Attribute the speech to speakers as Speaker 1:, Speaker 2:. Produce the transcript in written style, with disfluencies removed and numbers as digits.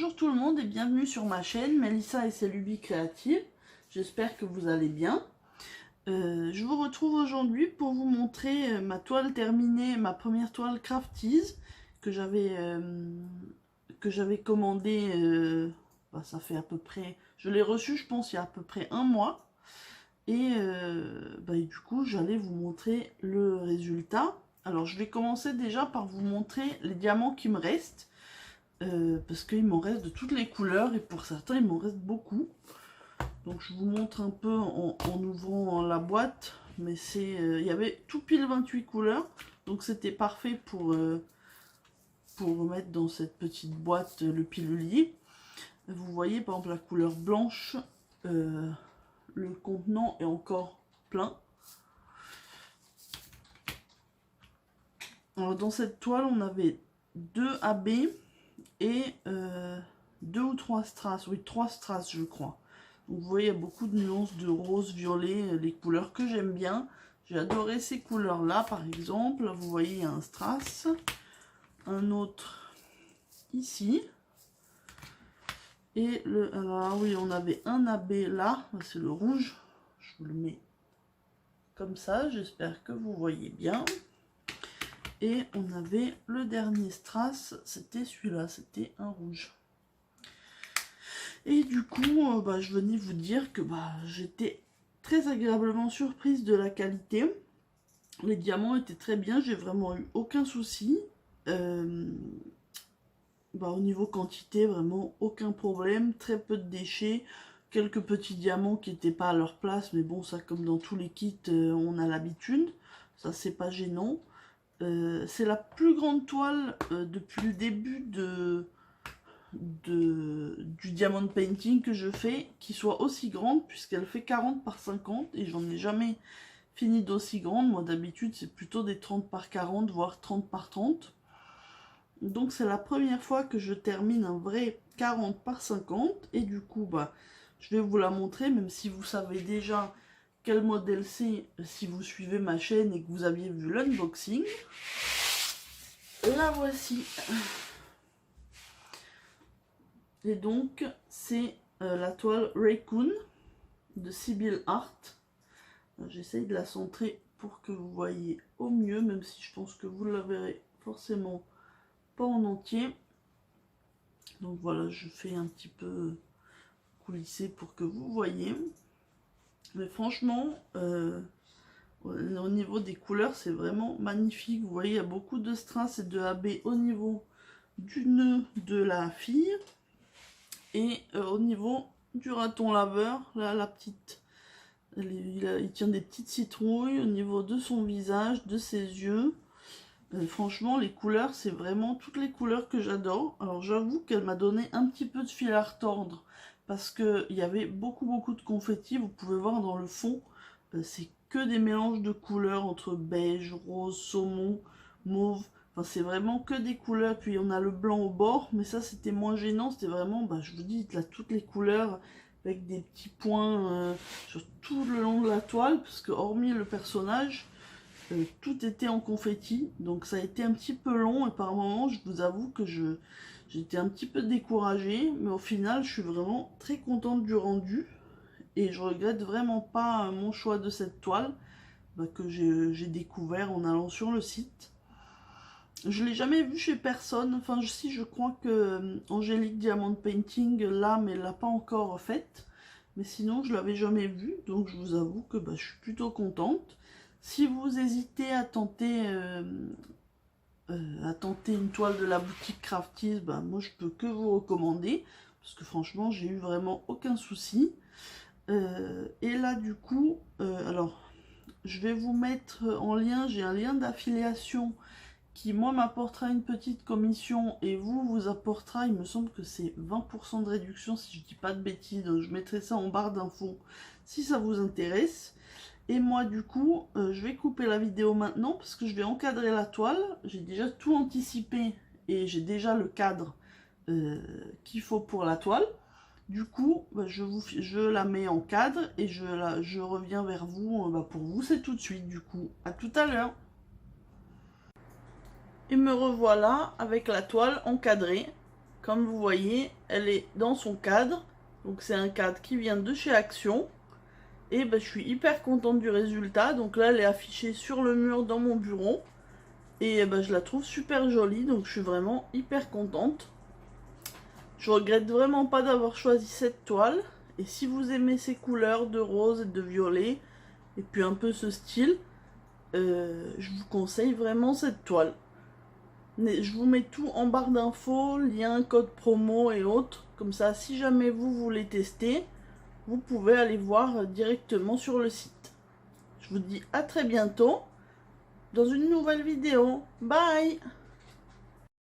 Speaker 1: Bonjour tout le monde et bienvenue sur ma chaîne Mélissa et ses lubies créatives. J'espère que vous allez bien. Je vous retrouve aujourd'hui pour vous montrer ma toile terminée, ma première toile Crafties que j'avais commandée, ça fait à peu près, je l'ai reçue je pense il y a à peu près un mois. Et du coup j'allais vous montrer le résultat. Alors je vais commencer déjà par vous montrer les diamants qui me restent. Parce qu'il m'en reste de toutes les couleurs et pour certains il m'en reste beaucoup. Donc je vous montre un peu en ouvrant la boîte, mais c'est il y avait tout pile 28 couleurs, donc c'était parfait pour mettre dans cette petite boîte le pilulier. Vous voyez par exemple la couleur blanche, le contenant est encore plein. Alors dans cette toile on avait 2 AB et 2 ou 3 strass, oui 3 strass je crois. Donc vous voyez il y a beaucoup de nuances de rose, violet, les couleurs que j'aime bien. J'ai adoré ces couleurs là par exemple. Vous voyez il y a un strass, un autre ici. Et alors oui on avait un AB là, c'est le rouge. Je vous le mets comme ça, j'espère que vous voyez bien. Et on avait le dernier strass, c'était celui-là, c'était un rouge. Et du coup, je venais vous dire que j'étais très agréablement surprise de la qualité. Les diamants étaient très bien, j'ai vraiment eu aucun souci. Au niveau quantité, vraiment aucun problème, très peu de déchets. Quelques petits diamants qui n'étaient pas à leur place, mais bon, ça comme dans tous les kits, on a l'habitude. Ça, c'est pas gênant. C'est la plus grande toile depuis le début du diamond painting que je fais, qui soit aussi grande, puisqu'elle fait 40 par 50 et j'en ai jamais fini d'aussi grande. Moi d'habitude c'est plutôt des 30 par 40 voire 30 par 30. Donc c'est la première fois que je termine un vrai 40 par 50 et du coup je vais vous la montrer, même si vous savez déjà quel modèle c'est si vous suivez ma chaîne et que vous aviez vu l'unboxing. La voici. Et donc c'est la toile Raccoon de Sibyl Art. J'essaye de la centrer pour que vous voyez au mieux, même si je pense que vous la verrez forcément pas en entier. Donc voilà, je fais un petit peu coulisser pour que vous voyez. Mais franchement, au niveau des couleurs, c'est vraiment magnifique. Vous voyez, il y a beaucoup de strass et de AB au niveau du nœud de la fille. Et au niveau du raton laveur, là, la petite, il tient des petites citrouilles au niveau de son visage, de ses yeux. Franchement, les couleurs, c'est vraiment toutes les couleurs que j'adore. Alors, j'avoue qu'elle m'a donné un petit peu de fil à retordre parce qu'il y avait beaucoup de confettis. Vous pouvez voir dans le fond, c'est que des mélanges de couleurs entre beige, rose, saumon, mauve. Enfin, c'est vraiment que des couleurs. Puis on a le blanc au bord, mais ça c'était moins gênant. C'était vraiment, je vous dis, là toutes les couleurs avec des petits points sur tout le long de la toile, parce que hormis le personnage, tout était en confetti. Donc ça a été un petit peu long et par moments, je vous avoue que j'étais un petit peu découragée, mais au final, je suis vraiment très contente du rendu. Et je regrette vraiment pas mon choix de cette toile que j'ai découvert en allant sur le site. Je l'ai jamais vu chez personne. Enfin, si, je crois que Angélique Diamond Painting là, mais elle l'a pas encore faite. Mais sinon, je l'avais jamais vue. Donc, je vous avoue que je suis plutôt contente. Si vous hésitez à tenter une toile de la boutique Crafties, moi, je peux que vous recommander. Parce que franchement, j'ai eu vraiment aucun souci. Et là, du coup, alors, je vais vous mettre en lien. J'ai un lien d'affiliation qui moi m'apportera une petite commission et vous apportera, il me semble que c'est 20% de réduction si je dis pas de bêtises. Donc je mettrai ça en barre d'infos si ça vous intéresse. Et moi du coup je vais couper la vidéo maintenant parce que je vais encadrer la toile. J'ai déjà tout anticipé et j'ai déjà le cadre qu'il faut pour la toile. Du coup je la mets en cadre et je reviens vers vous. Pour vous c'est tout de suite. Du coup à tout à l'heure. Et me revoilà avec la toile encadrée comme vous voyez, elle est dans son cadre. Donc c'est un cadre qui vient de chez Action. Et je suis hyper contente du résultat. Donc là, elle est affichée sur le mur dans mon bureau. Et je la trouve super jolie, donc je suis vraiment hyper contente. Je regrette vraiment pas d'avoir choisi cette toile. Et si vous aimez ces couleurs de rose et de violet, et puis un peu ce style, je vous conseille vraiment cette toile. Je vous mets tout en barre d'infos, lien, code promo et autres. Comme ça, si jamais vous voulez tester, vous pouvez aller voir directement sur le site. Je vous dis à très bientôt dans une nouvelle vidéo. Bye!